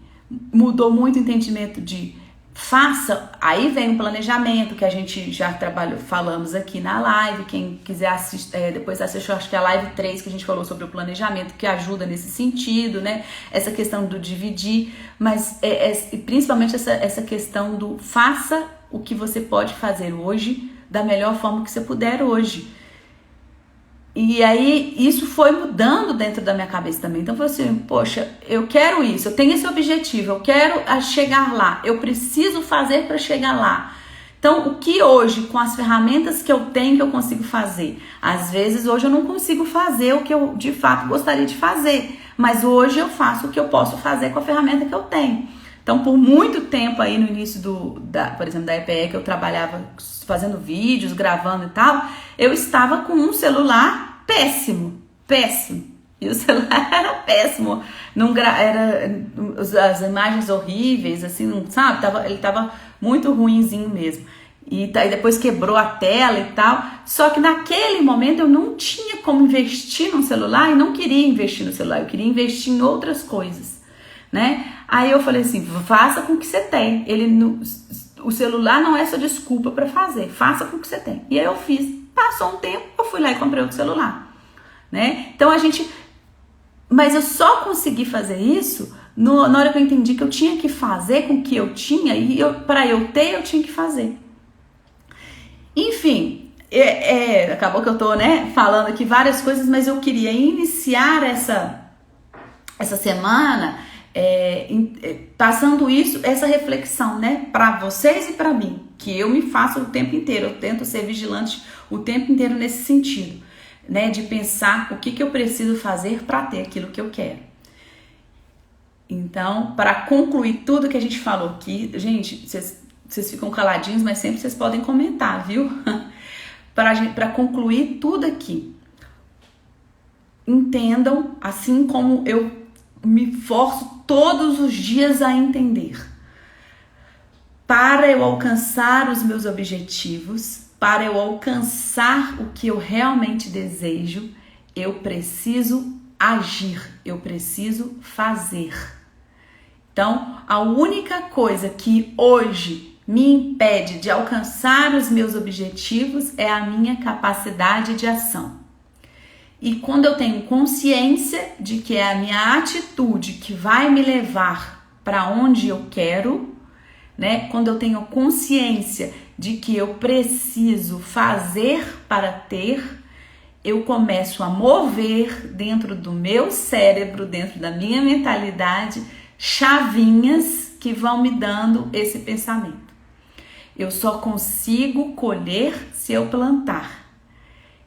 mudou muito o entendimento de faça, aí vem o planejamento que a gente já falamos aqui na live, quem quiser assistir, depois assistiu, acho que é a live 3 que a gente falou sobre o planejamento, que ajuda nesse sentido, né, essa questão do dividir, mas principalmente essa questão do faça o que você pode fazer hoje, da melhor forma que você puder hoje. E aí, isso foi mudando dentro da minha cabeça também. Então, eu falei assim, poxa, eu quero isso, eu tenho esse objetivo, eu quero chegar lá, eu preciso fazer para chegar lá. Então, o que hoje, com as ferramentas que eu tenho, que eu consigo fazer? Às vezes, hoje eu não consigo fazer o que eu, de fato, gostaria de fazer. Mas hoje eu faço o que eu posso fazer com a ferramenta que eu tenho. Então, por muito tempo aí no início por exemplo, da EPE, que eu trabalhava fazendo vídeos, gravando e tal, eu estava com um celular péssimo. E o celular era péssimo. As imagens horríveis, assim, não, sabe? Ele tava muito ruinzinho mesmo. E depois quebrou a tela e tal. Só que naquele momento eu não tinha como investir no celular e não queria investir no celular. Eu queria investir em outras coisas, né? Aí eu falei assim, faça com o que você tem. O celular não é sua desculpa para fazer, faça com o que você tem. E aí eu fiz. Passou um tempo, eu fui lá e comprei outro celular, né? Então mas eu só consegui fazer isso na hora que eu entendi que eu tinha que fazer com o que eu tinha e para eu ter, eu tinha que fazer. Enfim, acabou que eu tô, né, falando aqui várias coisas, mas eu queria iniciar essa semana passando essa reflexão, né, para vocês e para mim, que eu me faço o tempo inteiro, eu tento ser vigilante o tempo inteiro nesse sentido, né, de pensar o que eu preciso fazer para ter aquilo que eu quero. Então, para concluir tudo que a gente falou aqui, gente, vocês ficam caladinhos, mas sempre vocês podem comentar, viu? Para concluir tudo aqui, entendam, assim como eu me forço todos os dias a entender. Para eu alcançar os meus objetivos, para eu alcançar o que eu realmente desejo, eu preciso agir, eu preciso fazer. Então, a única coisa que hoje me impede de alcançar os meus objetivos é a minha capacidade de ação. E quando eu tenho consciência de que é a minha atitude que vai me levar para onde eu quero, né? Quando eu tenho consciência de que eu preciso fazer para ter, eu começo a mover dentro do meu cérebro, dentro da minha mentalidade, chavinhas que vão me dando esse pensamento. Eu só consigo colher se eu plantar.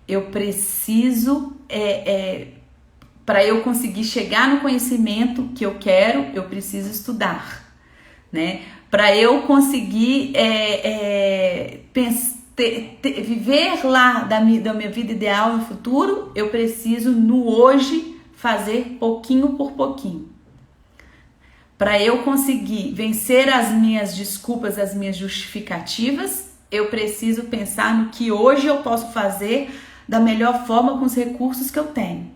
Eu preciso, para eu conseguir chegar no conhecimento que eu quero, eu preciso estudar, né? Para eu conseguir viver lá da minha vida ideal no futuro, eu preciso no hoje fazer pouquinho por pouquinho. Para eu conseguir vencer as minhas desculpas, as minhas justificativas, eu preciso pensar no que hoje eu posso fazer da melhor forma com os recursos que eu tenho.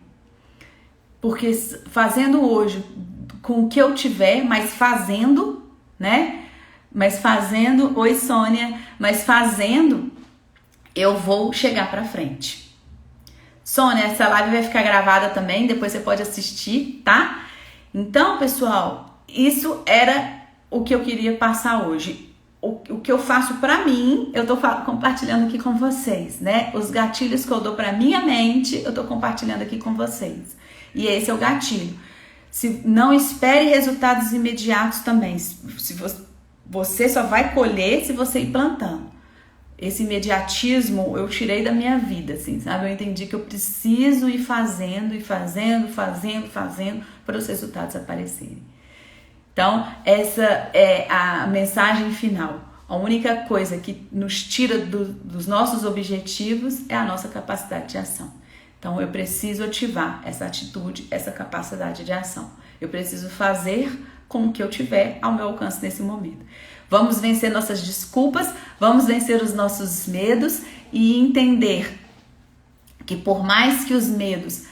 Porque fazendo hoje com o que eu tiver, mas fazendo, né? Mas fazendo, oi Sônia, mas fazendo, eu vou chegar pra frente. Sônia, essa live vai ficar gravada também, depois você pode assistir, tá? Então, pessoal, isso era o que eu queria passar hoje. O que eu faço pra mim, eu tô compartilhando aqui com vocês, né? Os gatilhos que eu dou pra minha mente, eu tô compartilhando aqui com vocês. E esse é o gatilho. Não espere resultados imediatos também. Você só vai colher se você ir plantando. Esse imediatismo eu tirei da minha vida, assim, sabe? Eu entendi que eu preciso ir fazendo para os resultados aparecerem. Então, essa é a mensagem final. A única coisa que nos tira dos nossos objetivos é a nossa capacidade de ação. Então, eu preciso ativar essa atitude, essa capacidade de ação. Eu preciso fazer com o que eu tiver ao meu alcance nesse momento. Vamos vencer nossas desculpas, vamos vencer os nossos medos e entender que por mais que os medos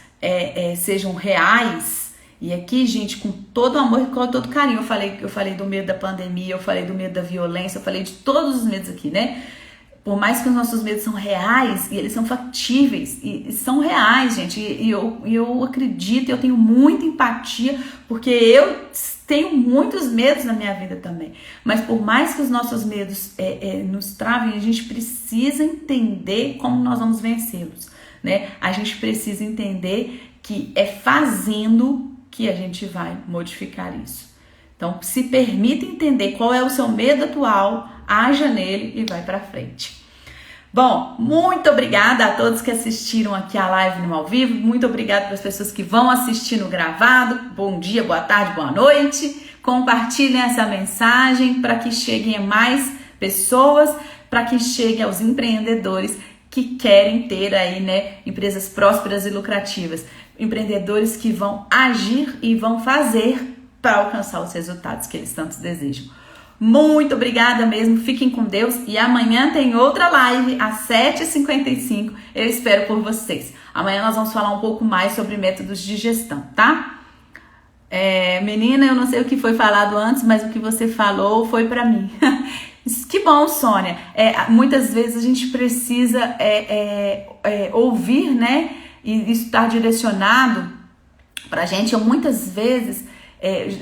sejam reais, E aqui, gente, com todo amor e com todo carinho, eu falei do medo da pandemia, eu falei do medo da violência, eu falei de todos os medos aqui, né? Por mais que os nossos medos são reais, e eles são factíveis, e são reais, gente, e eu acredito, eu tenho muita empatia, porque eu tenho muitos medos na minha vida também. Mas por mais que os nossos medos nos travem, a gente precisa entender como nós vamos vencê-los, né? A gente precisa entender que é fazendo que a gente vai modificar isso. Então, se permita entender qual é o seu medo atual, haja nele e vai pra frente. Bom, muito obrigada a todos que assistiram aqui a live no ao vivo, muito obrigada para as pessoas que vão assistir no gravado, bom dia, boa tarde, boa noite, compartilhem essa mensagem para que cheguem a mais pessoas, para que chegue aos empreendedores que querem ter aí, né, empresas prósperas e lucrativas, empreendedores que vão agir e vão fazer para alcançar os resultados que eles tanto desejam. Muito obrigada mesmo, fiquem com Deus e amanhã tem outra live às 7h55, eu espero por vocês. Amanhã nós vamos falar um pouco mais sobre métodos de gestão, tá? Menina, eu não sei o que foi falado antes, mas o que você falou foi pra mim. Que bom, Sônia. Muitas vezes a gente precisa ouvir, né? E isso estar direcionado pra gente. Eu muitas vezes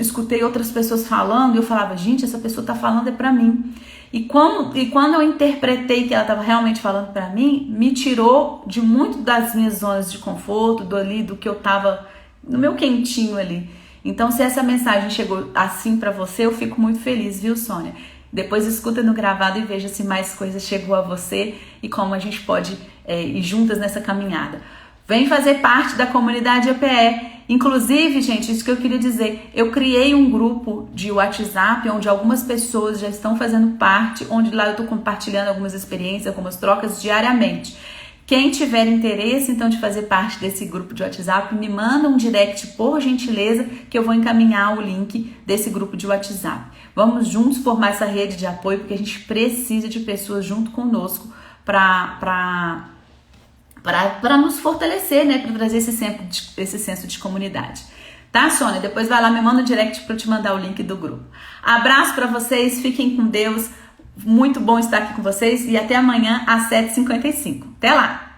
escutei outras pessoas falando e eu falava, gente, essa pessoa tá falando é pra mim. E quando eu interpretei que ela estava realmente falando pra mim, me tirou de muito das minhas zonas de conforto, do que eu tava no meu quentinho ali. Então, se essa mensagem chegou assim pra você, eu fico muito feliz, viu, Sônia? Depois escuta no gravado e veja se mais coisas chegou a você e como a gente pode ir juntas nessa caminhada. Vem fazer parte da comunidade EPE. Inclusive, gente, isso que eu queria dizer, eu criei um grupo de WhatsApp onde algumas pessoas já estão fazendo parte, onde lá eu estou compartilhando algumas experiências, algumas trocas diariamente. Quem tiver interesse, então, de fazer parte desse grupo de WhatsApp, me manda um direct, por gentileza, que eu vou encaminhar o link desse grupo de WhatsApp. Vamos juntos formar essa rede de apoio, porque a gente precisa de pessoas junto conosco para nos fortalecer, né? Para trazer esse senso de comunidade. Tá, Sônia? Depois vai lá, me manda um direct para eu te mandar o link do grupo. Abraço para vocês, fiquem com Deus. Muito bom estar aqui com vocês e até amanhã às 7h55. Até lá!